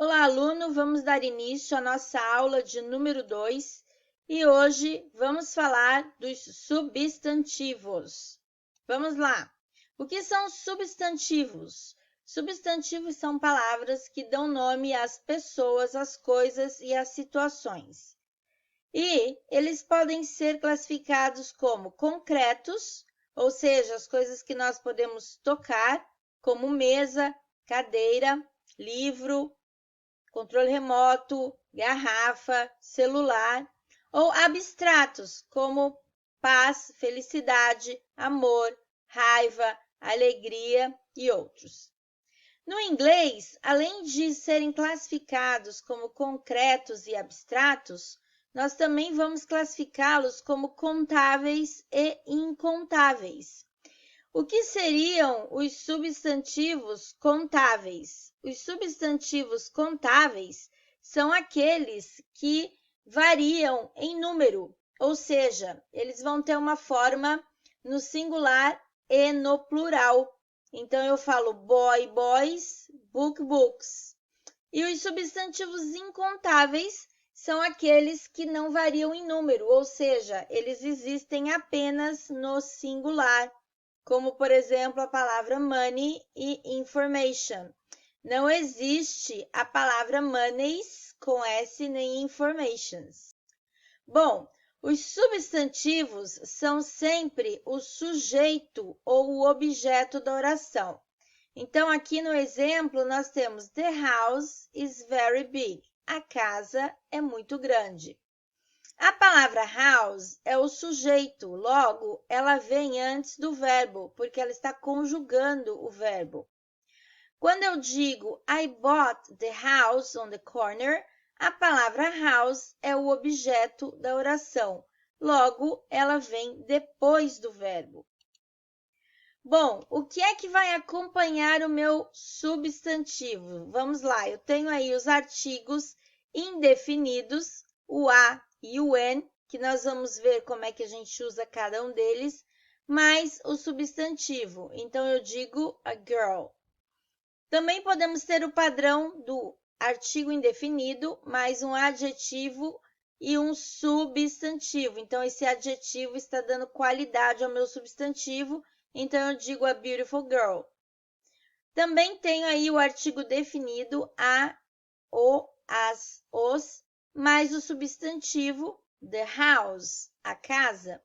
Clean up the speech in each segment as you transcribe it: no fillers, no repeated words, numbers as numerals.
Olá, aluno! Vamos dar início à nossa aula de número 2 e hoje vamos falar dos substantivos. Vamos lá! O que são substantivos? Substantivos são palavras que dão nome às pessoas, às coisas e às situações. E eles podem ser classificados como concretos, ou seja, as coisas que nós podemos tocar, como mesa, cadeira, livro, controle remoto, garrafa, celular, ou abstratos, como paz, felicidade, amor, raiva, alegria e outros. No inglês, além de serem classificados como concretos e abstratos, nós também vamos classificá-los como contáveis e incontáveis. O que seriam os substantivos contáveis? Os substantivos contáveis são aqueles que variam em número, ou seja, eles vão ter uma forma no singular e no plural. Então, eu falo boy, boys, book, books. E os substantivos incontáveis são aqueles que não variam em número, ou seja, eles existem apenas no singular, como, por exemplo, a palavra money e information. Não existe a palavra monies com S nem informations. Bom, os substantivos são sempre o sujeito ou o objeto da oração. Então, aqui no exemplo, nós temos The house is very big. A casa é muito grande. A palavra house é o sujeito, logo, ela vem antes do verbo, porque ela está conjugando o verbo. Quando eu digo I bought the house on the corner, a palavra house é o objeto da oração, logo, ela vem depois do verbo. Bom, o que é que vai acompanhar o meu substantivo? Vamos lá, eu tenho aí os artigos indefinidos, o a e o n, que nós vamos ver como é que a gente usa cada um deles, mais o substantivo. Então, eu digo a girl. Também podemos ter o padrão do artigo indefinido, mais um adjetivo e um substantivo. Então, esse adjetivo está dando qualidade ao meu substantivo, então eu digo a beautiful girl. Também tenho aí o artigo definido, a, o, as, os, mais o substantivo, the house, a casa.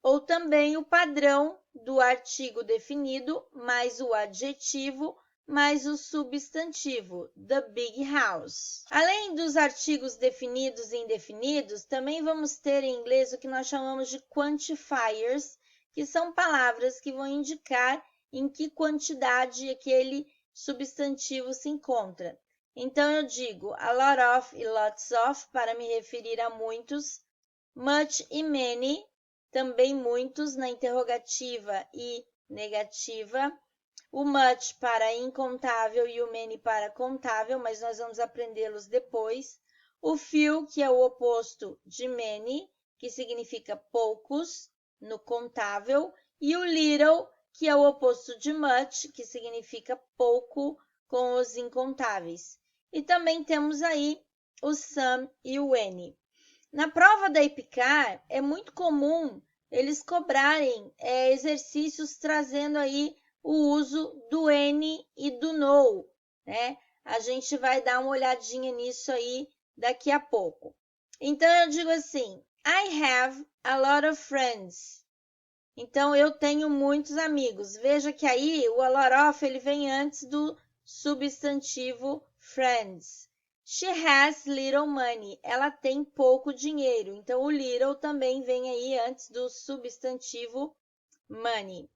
Ou também o padrão do artigo definido, mais o adjetivo, mais o substantivo, the big house. Além dos artigos definidos e indefinidos, também vamos ter em inglês o que nós chamamos de quantifiers, que são palavras que vão indicar em que quantidade aquele substantivo se encontra. Então, eu digo a lot of e lots of para me referir a muitos, much e many, também muitos na interrogativa e negativa, o much para incontável e o many para contável, mas nós vamos aprendê-los depois. O few, que é o oposto de many, que significa poucos, no contável. E o little, que é o oposto de much, que significa pouco, com os incontáveis. E também temos aí o some e o any. Na prova da EPICAR, é muito comum eles cobrarem exercícios trazendo aí o uso do N e do no, né? A gente vai dar uma olhadinha nisso aí daqui a pouco. Então, eu digo assim, I have a lot of friends. Então, eu tenho muitos amigos. Veja que aí o a lot of ele vem antes do substantivo friends. She has little money. Ela tem pouco dinheiro. Então, o little também vem aí antes do substantivo money.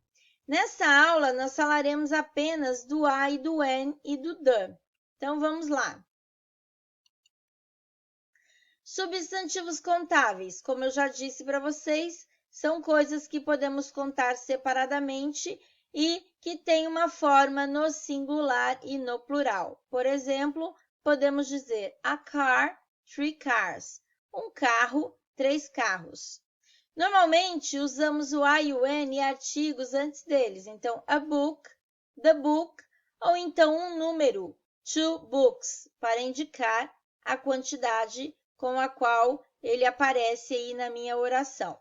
Nessa aula, nós falaremos apenas do a e do n e do the. Então, vamos lá. Substantivos contáveis, como eu já disse para vocês, são coisas que podemos contar separadamente e que têm uma forma no singular e no plural. Por exemplo, podemos dizer a car, 3 cars. Um carro, 3 carros. Normalmente, usamos o a e o n e artigos antes deles. Então, a book, the book, ou então um número, two books, para indicar a quantidade com a qual ele aparece aí na minha oração.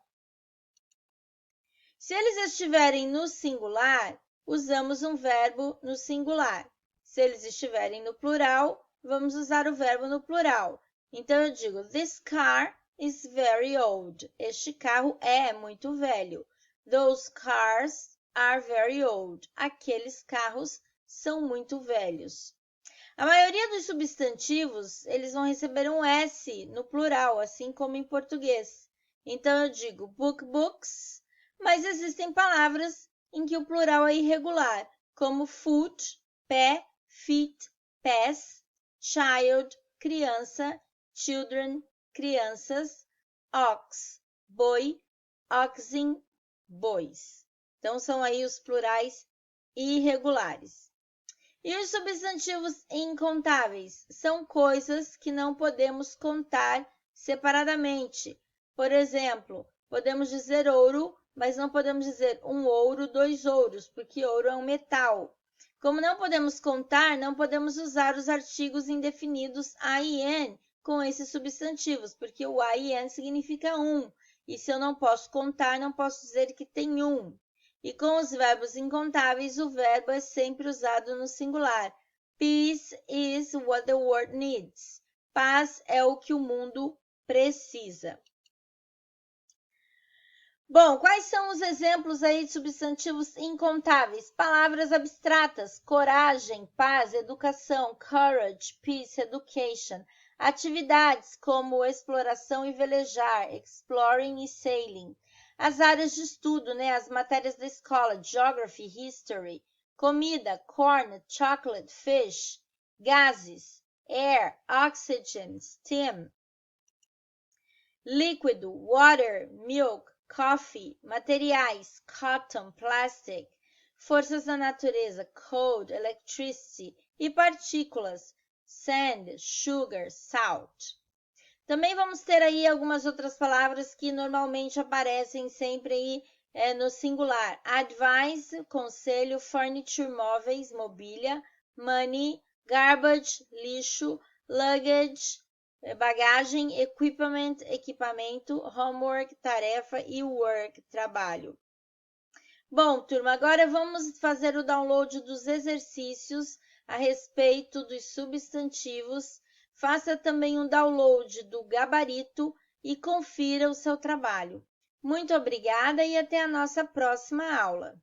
Se eles estiverem no singular, usamos um verbo no singular. Se eles estiverem no plural, vamos usar o verbo no plural. Então, eu digo, this car is very old. Este carro é muito velho. Those cars are very old. Aqueles carros são muito velhos. A maioria dos substantivos, eles vão receber um S no plural, assim como em português. Então, eu digo book, books, mas existem palavras em que o plural é irregular, como foot, pé, feet, pés, child, criança, children, crianças, ox, boi, oxen, bois. Então, são aí os plurais irregulares. E os substantivos incontáveis são coisas que não podemos contar separadamente. Por exemplo, podemos dizer ouro, mas não podemos dizer um ouro, dois ouros, porque ouro é um metal. Como não podemos contar, não podemos usar os artigos indefinidos a e n com esses substantivos, porque o a e n significa um. E se eu não posso contar, não posso dizer que tem um. E com os verbos incontáveis, o verbo é sempre usado no singular. Peace is what the world needs. Paz é o que o mundo precisa. Bom, quais são os exemplos aí de substantivos incontáveis? Palavras abstratas, coragem, paz, educação, courage, peace, education. Atividades como exploração e velejar, exploring e sailing. As áreas de estudo, as matérias da escola, geography, history. Comida, corn, chocolate, fish. Gases, air, oxygen, steam. Líquido, water, milk. Coffee, materiais, cotton, plastic, forças da natureza, cold, electricity e partículas, sand, sugar, salt. Também vamos ter aí algumas outras palavras que normalmente aparecem sempre aí no singular. Advice, conselho, furniture, móveis, mobília, money, garbage, lixo, luggage, bagagem, equipment, equipamento, homework, tarefa e work, trabalho. Bom, turma, agora vamos fazer o download dos exercícios a respeito dos substantivos. Faça também um download do gabarito e confira o seu trabalho. Muito obrigada e até a nossa próxima aula.